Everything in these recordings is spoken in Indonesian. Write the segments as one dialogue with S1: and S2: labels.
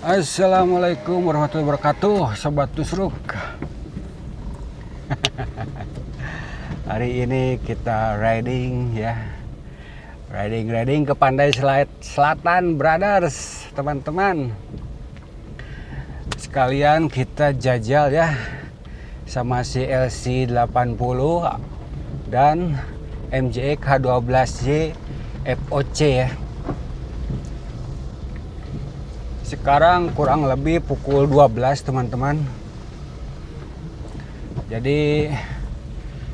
S1: Assalamualaikum warahmatullahi wabarakatuh, Sobat Tusruk. Hari ini kita riding ya, riding ke Pantai Selatan Brothers, teman-teman. Sekalian kita jajal ya sama si LC80 dan MJX H12J FOC ya. Sekarang kurang lebih pukul 12 teman-teman. Jadi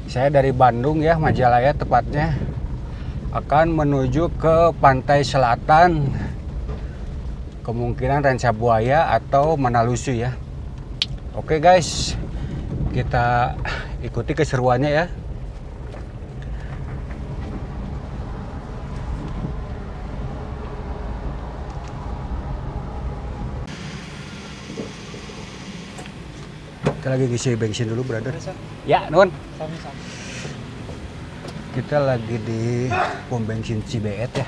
S1: saya dari Bandung ya, Majalaya tepatnya, akan menuju ke Pantai Selatan, kemungkinan Rancabuaya atau Manalusu ya. Oke guys, kita ikuti keseruannya ya. Kita lagi ngisi bensin dulu, brother. Ya, Nun. Kita lagi di pom bensin Cibeet ya.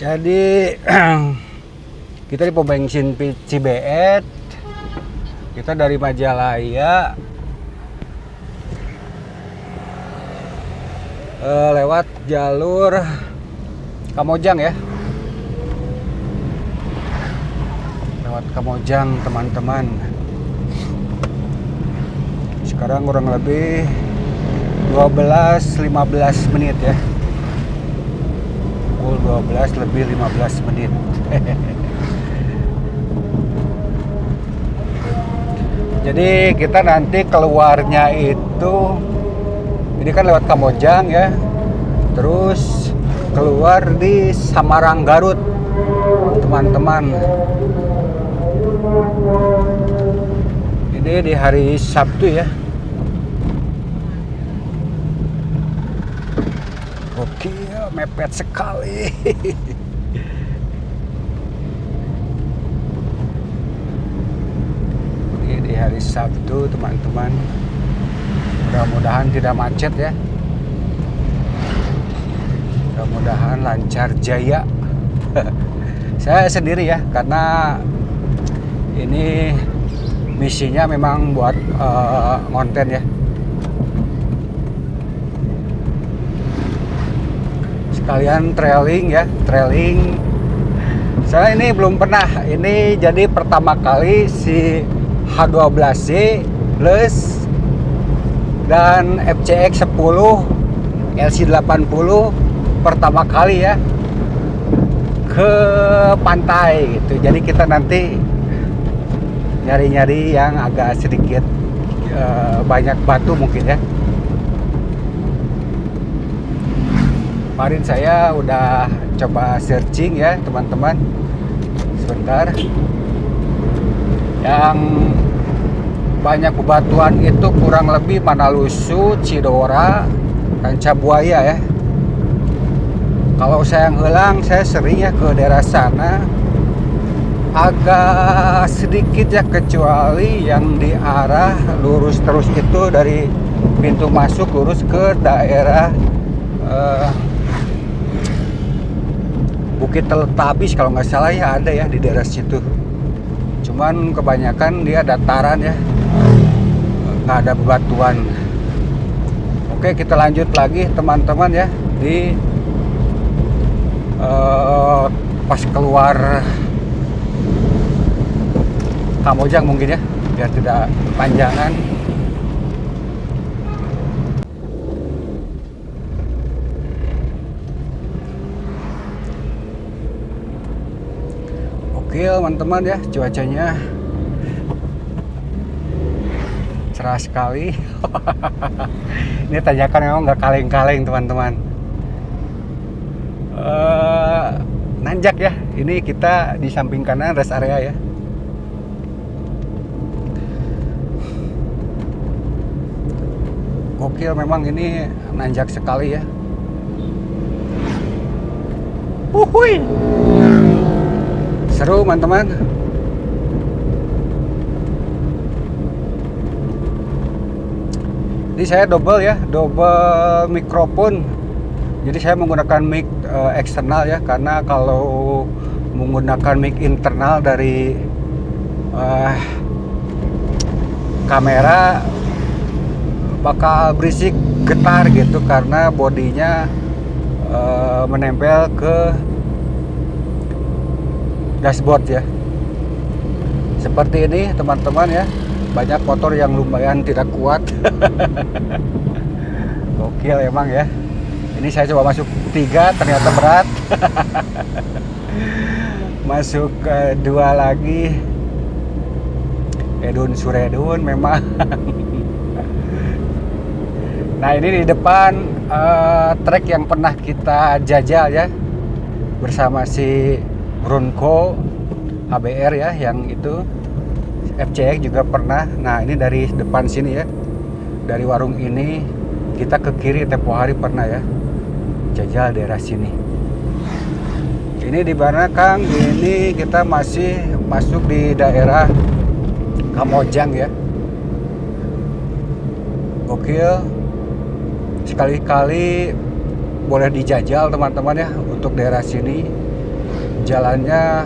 S1: Jadi kita di pom bensin Cibeet. Kita dari Majalaya lewat jalur Kamojang ya. Lewat Kamojang teman-teman. Sekarang kurang lebih 12-15 menit ya. Pukul 12 lebih 15 menit. Jadi kita nanti keluarnya itu, ini kan lewat Kamojang ya, terus keluar di Samarang Garut teman-teman. Ini di hari Sabtu ya. Oke, mepet sekali. Ini di hari Sabtu teman-teman. Mudah-mudahan tidak macet ya. Mudah-mudahan lancar jaya. Saya sendiri ya, karena ini misinya memang buat konten ya. Sekalian trailing ya, trailing. Saya ini belum pernah, ini jadi pertama kali si H12C plus dan FCX 10 LC80 pertama kali ya ke pantai gitu. Jadi kita nanti nyari-nyari yang agak sedikit banyak batu mungkin ya. Kemarin saya udah coba searching ya teman-teman, sebentar. Yang banyak bebatuan itu kurang lebih Manalusu, Cidora, Rancabuaya ya. Kalau saya ngelang, saya sering ya ke daerah sana. Agak sedikit ya, kecuali yang di arah lurus terus itu dari pintu masuk lurus ke daerah Bukit Teletabis kalau nggak salah ya, ada ya di daerah situ. Cuman kebanyakan dia dataran ya, nggak ada bebatuan. Oke, kita lanjut lagi teman-teman ya di pas keluar Kamojang mungkin ya, biar tidak kepanjangan. Oke teman-teman ya, cuacanya cerah sekali. Ini tanjakan memang nggak kaleng-kaleng teman-teman. Nanjak ya, ini kita di samping kanan rest area ya. Gokil memang ini, nanjak sekali ya. Uhuy. Seru teman-teman. Ini saya double ya, double mikrofon Jadi saya menggunakan mic eksternal ya, karena kalau menggunakan mic internal dari kamera bakal berisik, getar gitu, karena bodinya menempel ke dashboard ya. Seperti ini teman-teman ya, banyak motor yang lumayan tidak kuat. Gokil emang ya. Ini saya coba masuk 3, ternyata berat. Masuk ke 2 lagi, edun suredun memang. Nah ini di depan trek yang pernah kita jajal ya, bersama si Bronco HBR ya, yang itu FCX juga pernah. Nah ini dari depan sini ya, dari warung ini kita ke kiri tempo hari pernah ya jajal daerah sini. Ini di mana Kang? Ini kita masih masuk di daerah Kamojang ya. Gokil. Sekali-kali boleh dijajal teman-teman ya untuk daerah sini. Jalannya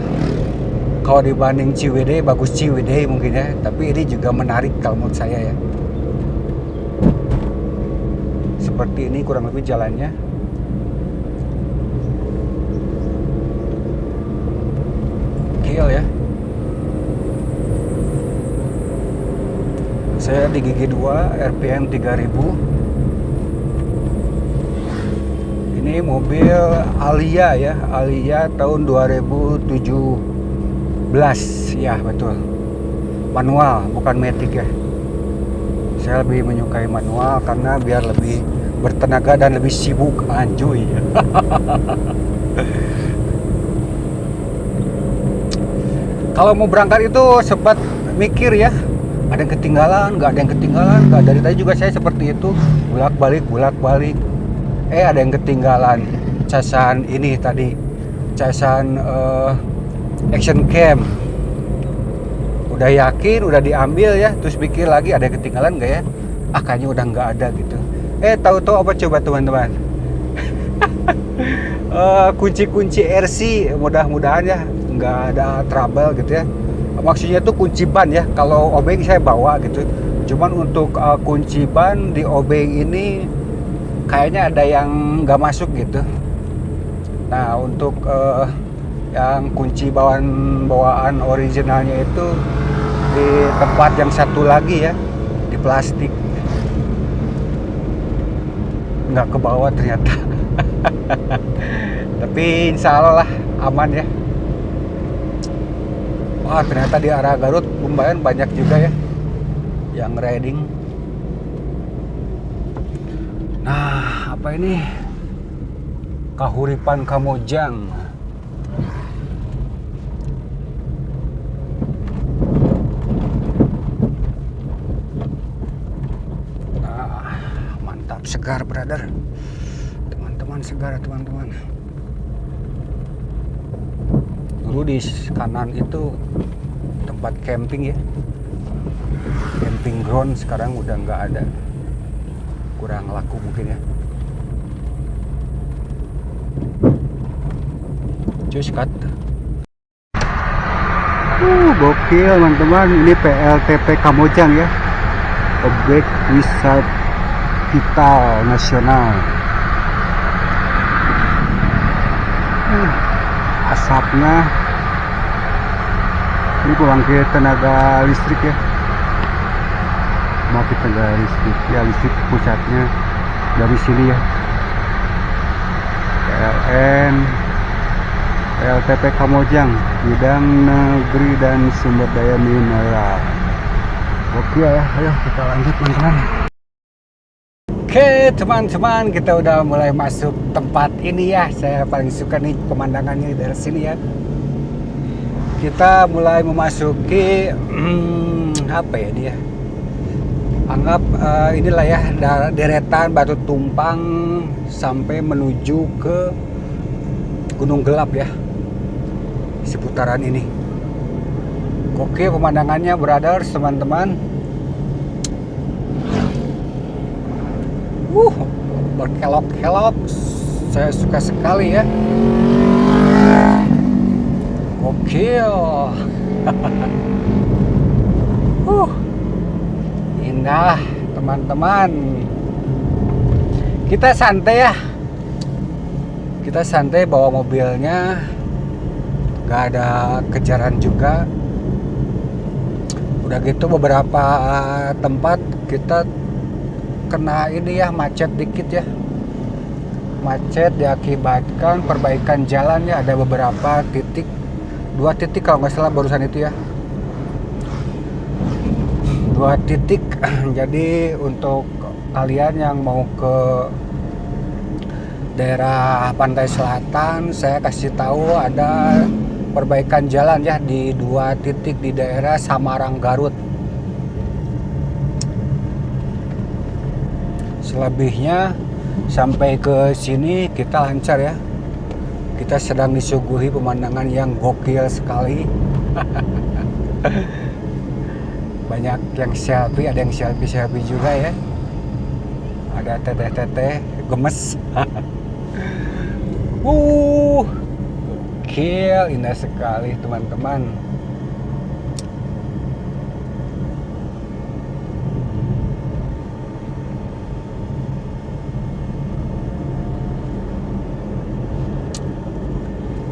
S1: kalau dibanding Ciwidey, bagus Ciwidey mungkin ya, tapi ini juga menarik kalau menurut saya ya. Seperti ini kurang lebih jalannya. Gokil ya. Saya di Gigi 2 RPM 3000. Ini mobil Alia ya, Alia tahun 2017 ya, betul. Manual, bukan matic ya. Saya lebih menyukai manual karena biar lebih bertenaga dan lebih sibuk, anjuy. Kalau mau berangkat itu sempat mikir ya, ada yang ketinggalan, nggak ada yang ketinggalan, nggak. Dari tadi juga saya seperti itu, bolak-balik. Ada yang ketinggalan casan ini tadi, casan action cam. Udah yakin, udah diambil ya, terus pikir lagi ada yang ketinggalan nggak ya? Kayaknya udah nggak ada gitu. Tahu-tahu apa coba teman-teman? Kunci-kunci RC, mudah-mudahan ya nggak ada trouble gitu ya. Maksudnya tuh kunci ban ya, kalau obeng saya bawa gitu. Cuman untuk kunci ban di obeng ini kayaknya ada yang nggak masuk gitu. Nah untuk yang kunci bawaan originalnya itu di tempat yang satu lagi ya, di plastik, nggak ke bawah ternyata. Tapi insya Allah lah aman ya. Wah ternyata di arah Garut lumayan banyak juga ya yang riding. Nah, apa ini? Kahuripan Kamojang. Mantap, segar, brother. Teman-teman, segar, teman-teman. Dulu di kanan itu tempat camping ya. Camping ground, sekarang udah nggak ada. Kurang laku mungkin ya. Cus cut. Gokil teman-teman. Ini PLTP Kamojang ya, objek wisata vital nasional. Asapnya ini pembangkit tenaga listrik ya. Pembangkit tenaga listrik ya, listrik pusatnya dari sini ya. PLN PLTP Kamojang, bidang negeri dan sumber daya mineral. Oke ya, ayo kita lanjut teman-teman. Oke teman-teman, kita udah mulai masuk tempat ini ya. Saya paling suka nih pemandangannya dari sini ya. Kita mulai memasuki apa ya dia? Anggap inilah ya, deretan batu tumpang sampai menuju ke Gunung Gelap ya, seputaran ini. Oke pemandangannya brothers, teman-teman. Berkelok-kelok Saya suka sekali ya. Gokil. Indah teman-teman. Kita santai ya. Kita santai bawa mobilnya. Gak ada kejaran juga. Udah gitu beberapa tempat kita kena ini ya, macet dikit ya. Macet diakibatkan perbaikan jalan ya. Ada beberapa titik, 2 titik kalau nggak salah barusan itu ya, 2 titik. Jadi untuk kalian yang mau ke daerah pantai selatan, saya kasih tahu ada perbaikan jalan ya di 2 titik di daerah Samarang, Garut. Selebihnya sampai ke sini kita lancar ya. Kita sedang disuguhi pemandangan yang gokil sekali. Banyak yang selfie, ada yang selfie juga ya. Ada teteh-teteh gemes. Gokil, indah sekali teman-teman.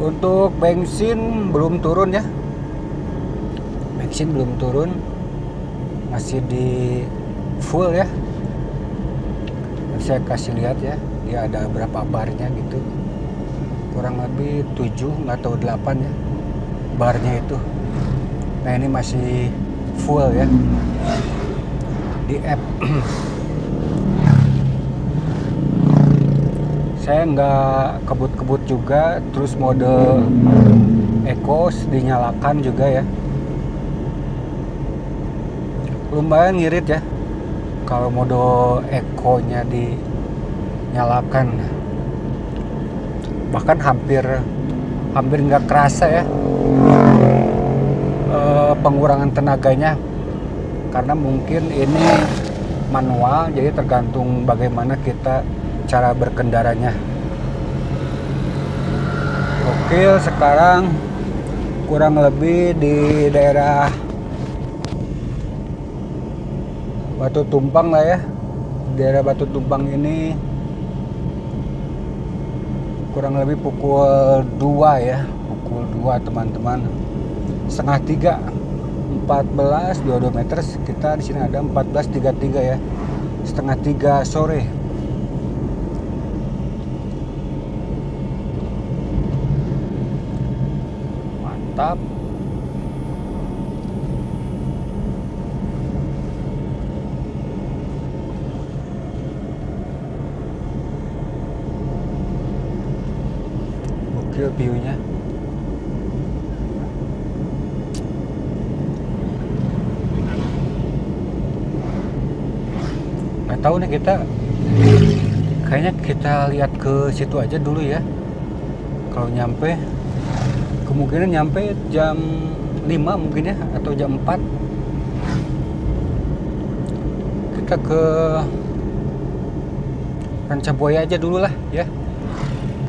S1: Untuk bensin belum turun ya. Bensin belum turun. Masih di full ya. Saya kasih lihat ya. Dia ada berapa barnya gitu. Kurang lebih 7 atau 8 ya. Barnya itu. Nah, ini masih full ya. Di app. Saya nggak kebut-kebut juga, terus mode eco dinyalakan juga ya. Lumayan ngirit ya kalau mode eco-nya dinyalakan, bahkan hampir nggak kerasa ya pengurangan tenaganya, karena mungkin ini manual, jadi tergantung bagaimana kita cara berkendaranya. Oke, sekarang kurang lebih di daerah Batu Tumpang lah ya. Daerah Batu Tumpang ini kurang lebih pukul 2 ya. Pukul 2 teman-teman. Setengah 3, 14.22 meter. Kita di sini ada 14.33 ya. Setengah 3 sore. Mantap. Gokil view-nya. Nggak tahu nih, kayaknya kita lihat ke situ aja dulu ya. Kalau nyampe, kemungkinan nyampe jam 5 mungkin ya, atau jam 4. Kita ke Rancabuaya aja dulu lah ya.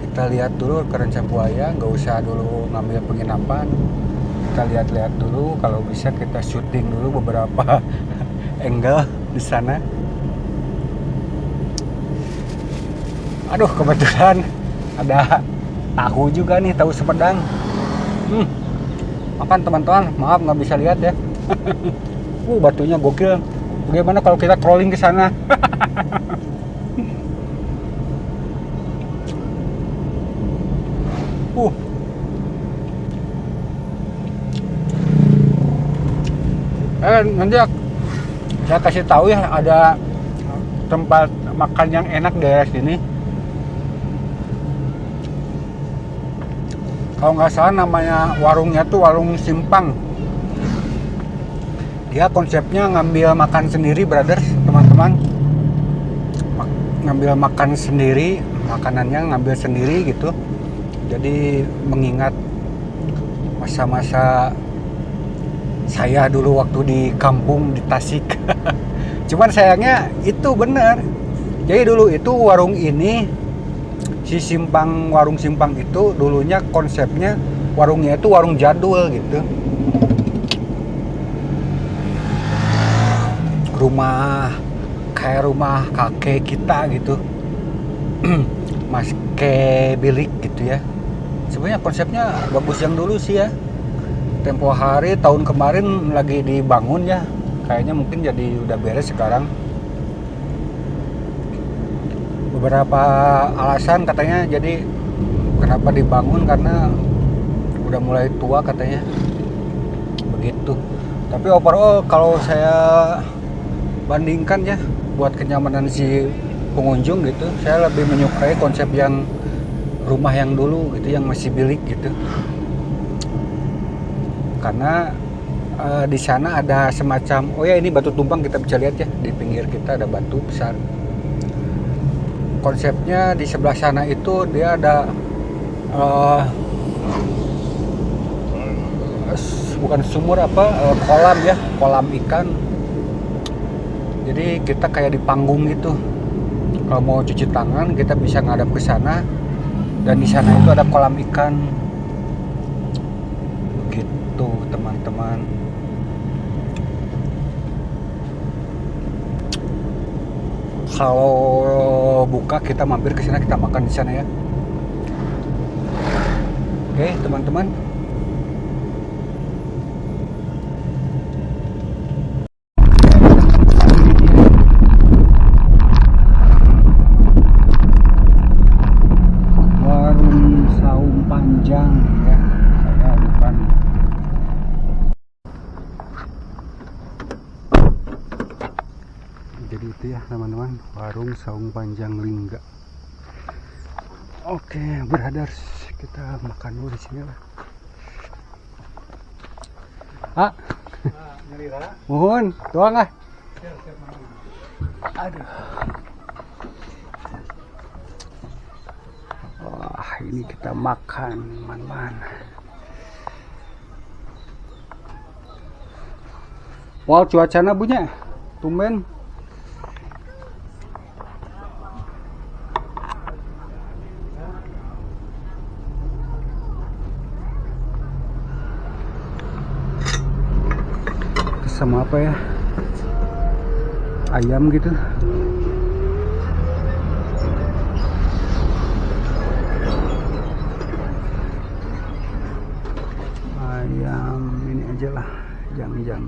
S1: Kita lihat dulu ke Rancabuaya, nggak usah dulu ngambil penginapan. Kita lihat-lihat dulu, kalau bisa kita syuting dulu beberapa angle di sana. Aduh, kebetulan ada tahu juga nih, tahu Sumedang. Makan teman-teman, maaf nggak bisa lihat ya. Batunya gokil. Bagaimana kalau kita crawling ke sana? Nanti saya kasih tahu ya, ada tempat makan yang enak daerah sini. Kalau nggak salah namanya warungnya tuh Warung Simpang. Dia konsepnya ngambil makan sendiri, brothers, teman-teman. Ngambil makan sendiri, makanannya ngambil sendiri gitu. Jadi mengingat masa-masa saya dulu waktu di kampung di Tasik. Cuman sayangnya itu bener. Jadi dulu itu warung ini si warung simpang itu dulunya konsepnya warungnya itu warung jadul gitu. Kayak rumah kakek kita gitu. Mas kayak bilik gitu ya. Sebenarnya konsepnya bagus yang dulu sih ya. Tempo hari tahun kemarin lagi dibangun ya. Kayaknya mungkin jadi udah beres sekarang. Beberapa alasan katanya jadi kenapa dibangun karena udah mulai tua katanya. Begitu. Tapi overall kalau saya bandingkan ya buat kenyamanan si pengunjung gitu, saya lebih menyukai konsep yang rumah yang dulu gitu, yang masih bilik gitu. Karena di sana ada semacam, oh ya ini batu tumpang kita bisa lihat ya, di pinggir kita ada batu besar. Konsepnya di sebelah sana itu dia ada bukan sumur kolam ya, kolam ikan. Jadi kita kayak di panggung gitu. Kalau mau cuci tangan kita bisa ngadap ke sana, dan di sana itu ada kolam ikan. Gitu teman-teman. Kalau buka kita mampir ke sana, kita makan di sana ya. Oke teman-teman. Warung Saung Panjang ya, saya depan. Jadi itu ya teman-teman, warung Saung Panjang Lingga. Oke, brothers, kita makan dulu di sini lah. Mohon, tuang ah. Aduh. Wah, ini kita makan, teman-teman. Wow, cuacanya punya, tumben. Sama apa ya, ayam gitu. Ayam ini aja lah, jang-jang.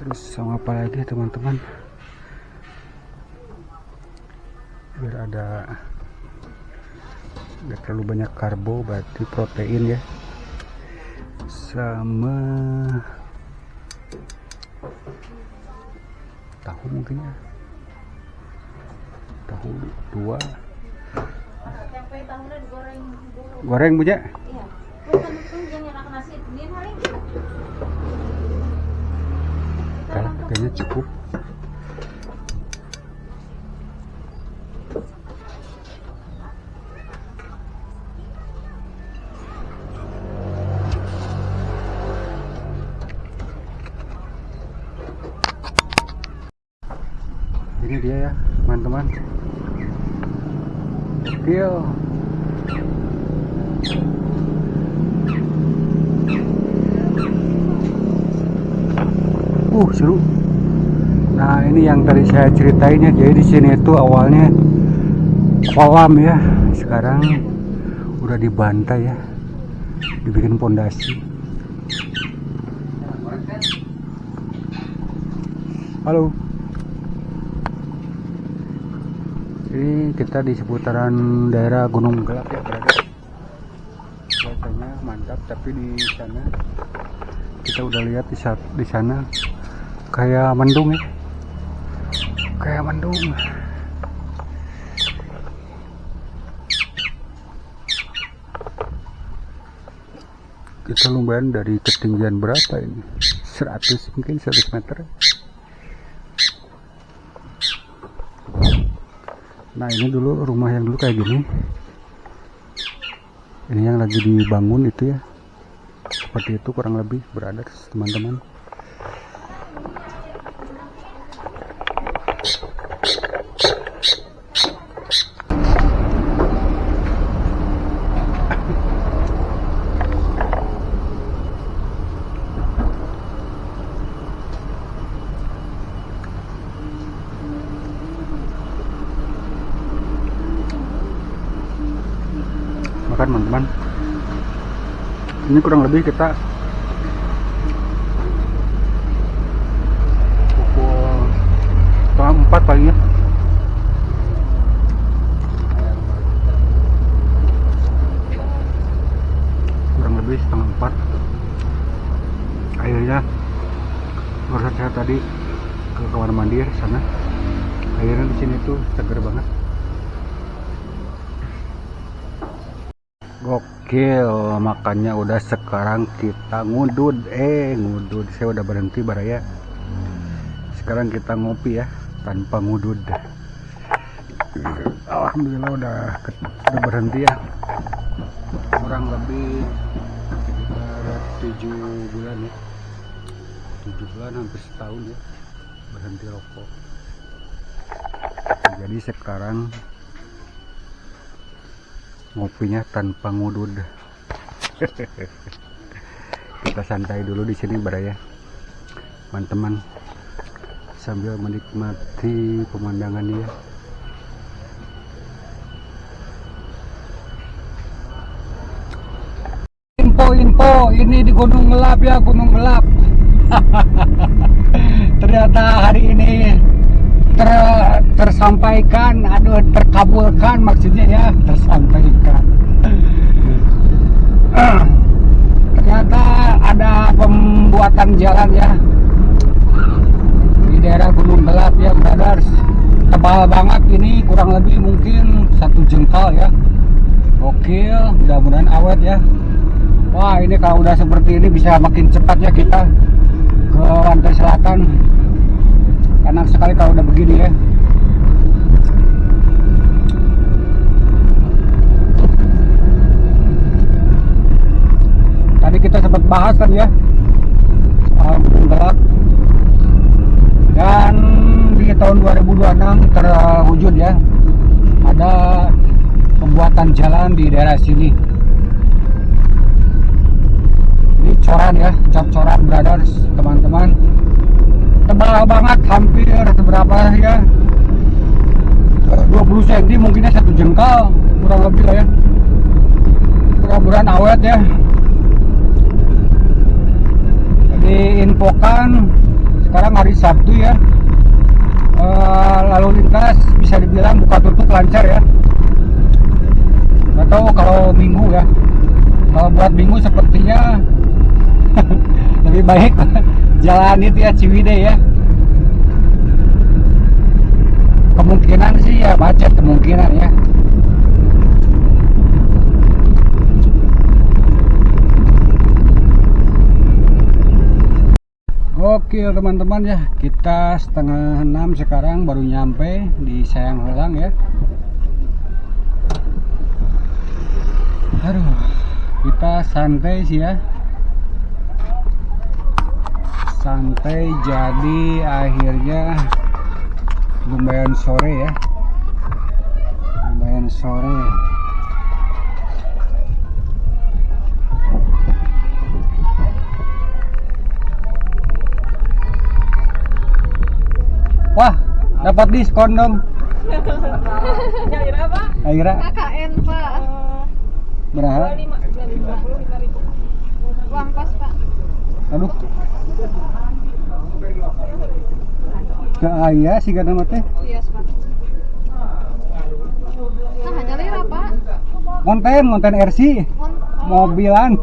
S1: Terus sama apa lagi teman-teman, biar ada nggak terlalu banyak karbo, berarti protein ya, sama tahu mungkin ya, tahu 2 goreng punya.
S2: Iya. Bukan itu yang enak nasi ini paling.
S1: Kayaknya cukup. Ini dia ya teman-teman, gokil. Seru. Nah ini yang tadi saya ceritain ya, jadi di sini itu awalnya kolam ya, sekarang udah dibantai ya, dibikin pondasi. Halo. Ini kita di seputaran daerah Gunung Gelap ya, berada. Cuacanya mantap, tapi di sana kita udah lihat di sana kayak mendung ya, kayak mendung. Kita lumayan dari ketinggian berapa ini? 100 mungkin 100 meter. Nah ini dulu rumah yang dulu kayak gini. Ini yang lagi dibangun itu ya. Seperti itu kurang lebih, brothers, teman-teman. teman-teman. Ini kurang lebih kita pukul 3:30 paling ya. Kurang lebih 3:30. Airnya barusan saya tadi ke kamar mandi ya sana. Airnya di sini tuh seger banget. Gokil, makannya udah. Sekarang kita ngudud. Ngudud. Saya udah berhenti baraya. Sekarang kita ngopi ya, tanpa ngudud. Alhamdulillah udah berhenti ya. Kurang lebih 7 bulan ya. 7 bulan hampir setahun ya berhenti rokok. Jadi sekarang ngopinya tanpa ngudud. Kita santai dulu di sini baraya, teman-teman, sambil menikmati pemandangannya. Info ini di Gunung Gelap ya, Gunung Gelap. Ternyata hari ini tersampaikan, terkabulkan maksudnya ya, tersampaikan. Ternyata ada pembuatan jalan ya di daerah Gunung Gelap ya, brothers. Tebal banget ini, kurang lebih mungkin 1 jengkal ya. Gokil, mudah-mudahan awet ya. Wah, ini kalau udah seperti ini bisa makin cepat ya kita ke pantai selatan. Enak sekali kalau udah begini ya. Tadi kita sempat bahas kan ya soal Gunung Gelap, dan di tahun 2026 terwujud ya, ada pembuatan jalan di daerah sini. Ini coran ya, coran brothers, teman-teman. Tebal banget, hampir seberapa ya, 20 cm, mungkinnya 1 jengkal kurang lebih lah ya. Mudah-mudahan awet ya. Jadi infokan sekarang hari Sabtu ya, lalu lintas bisa dibilang buka tutup lancar ya. Nggak tahu kalau Minggu ya. Kalau buat Minggu sepertinya lebih baik jalan itu ya, Ciwidey ya. Kemungkinan sih ya macet, kemungkinan ya. Gokil teman-teman ya, kita 5:30 sekarang baru nyampe di Sayang Heulang ya. Aduh, kita santai sih ya, santai, jadi akhirnya lumayan sore ya, lumayan sore. Wah, dapat diskon dong.
S2: Kira apa?
S1: Akhirnya
S2: KKN Pak.
S1: berapa?
S2: 25.000. Uang pas Pak.
S1: Aduh, ke ayah sih gak nama teh.
S2: Iya Pak. Nah hanya lira Pak.
S1: Konten RC mobilan.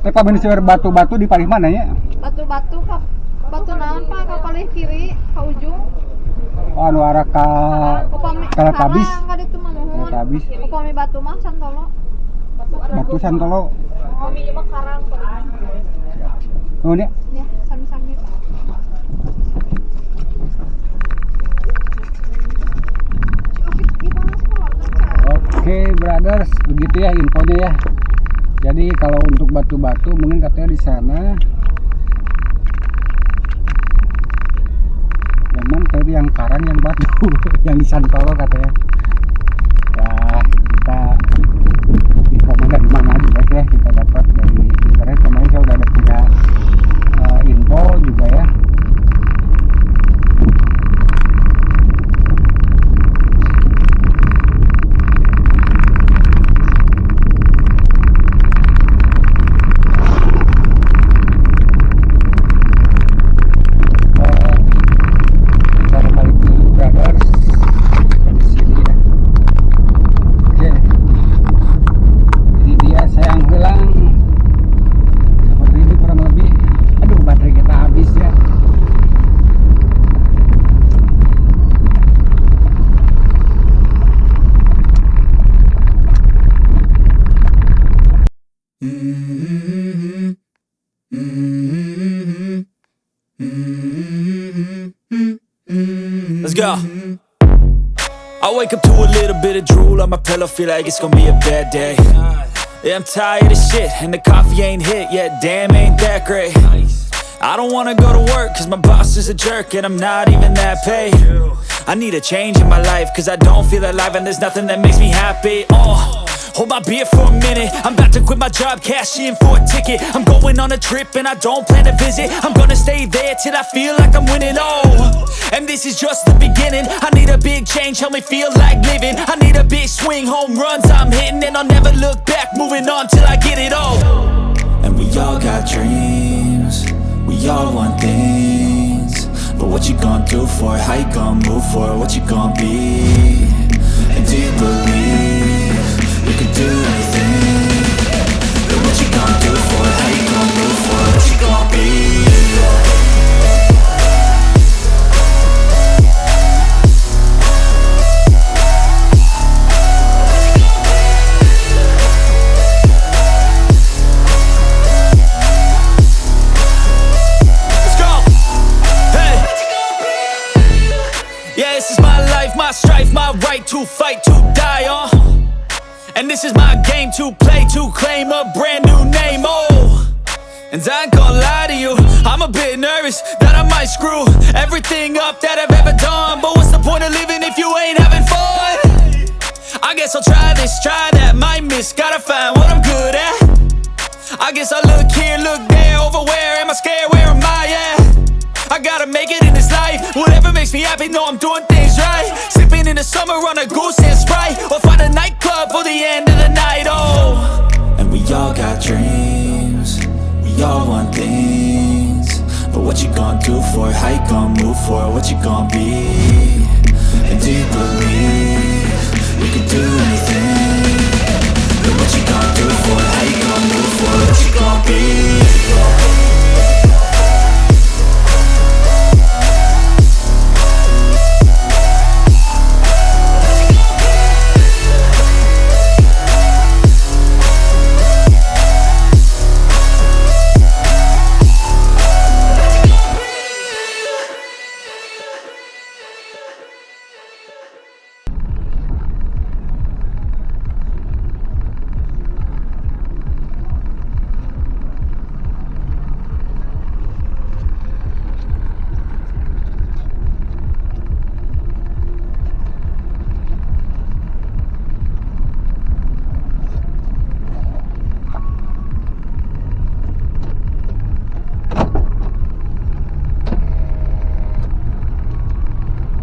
S1: Pak bener batu-batu di paling mana ya?
S2: Batu-batu Pak. Batu naon Pak, ka paling kiri ka ujung.
S1: Oh, anu arah ka Teletabis.
S2: Ka ditu mah nuhun.
S1: Teletabis.
S2: Upami batu mah Santolo.
S1: Batu Santolo.
S2: Upami ieu mah karang Pak.
S1: Oh, ini.
S2: Ya, sami-sami Pak.
S1: Oke, brothers, begitu ya infonya ya. Jadi kalau untuk batu-batu mungkin katanya di sana. Memang tadi yang karang, yang batu, yang di Santolo katanya. Ya, kita infonya dari mana juga ya, kita dapat dari internet. Kemarin saya udah ada punya info juga ya.
S3: go. I wake up to a little bit of drool on my pillow, feel like it's gonna be a bad day. Yeah, I'm tired of shit, and the coffee ain't hit yet, damn, ain't that great. I don't wanna go to work, cause my boss is a jerk, and I'm not even that paid. I need a change in my life, cause I don't feel alive, and there's nothing that makes me happy. Hold my beer for a minute, I'm about to quit my job, cash in for a ticket. I'm going on a trip and I don't plan to visit. I'm gonna stay there till I feel like I'm winning, and this is just the beginning. I need a big change, help me feel like living. I need a big swing, home runs I'm hitting, and I'll never look back, moving on till I get it all. And we all got dreams, we all want things, but what you gonna do for it? How you gonna move for it? What you gonna be? And do you believe you can do anything? But what you gonna do for it? How you gonna move for it? What you gonna be? My strife, my right to fight, to die on. And this is my game to play, to claim a brand new name, And I ain't gonna lie to you, I'm a bit nervous that I might screw everything up that I've ever done. But what's the point of living if you ain't having fun? I guess I'll try this, try that, might miss, gotta find what I'm good at. I guess I look here, look there, over where am I scared, where am I at? I gotta make it in this life, whatever makes me happy, know I'm doing things right. Sipping in the summer on a goose and Sprite, or find a nightclub for the end of the night, And we all got dreams, we all want things, but what you gonna do for it? How you gonna move for it? What you gonna be? And do you believe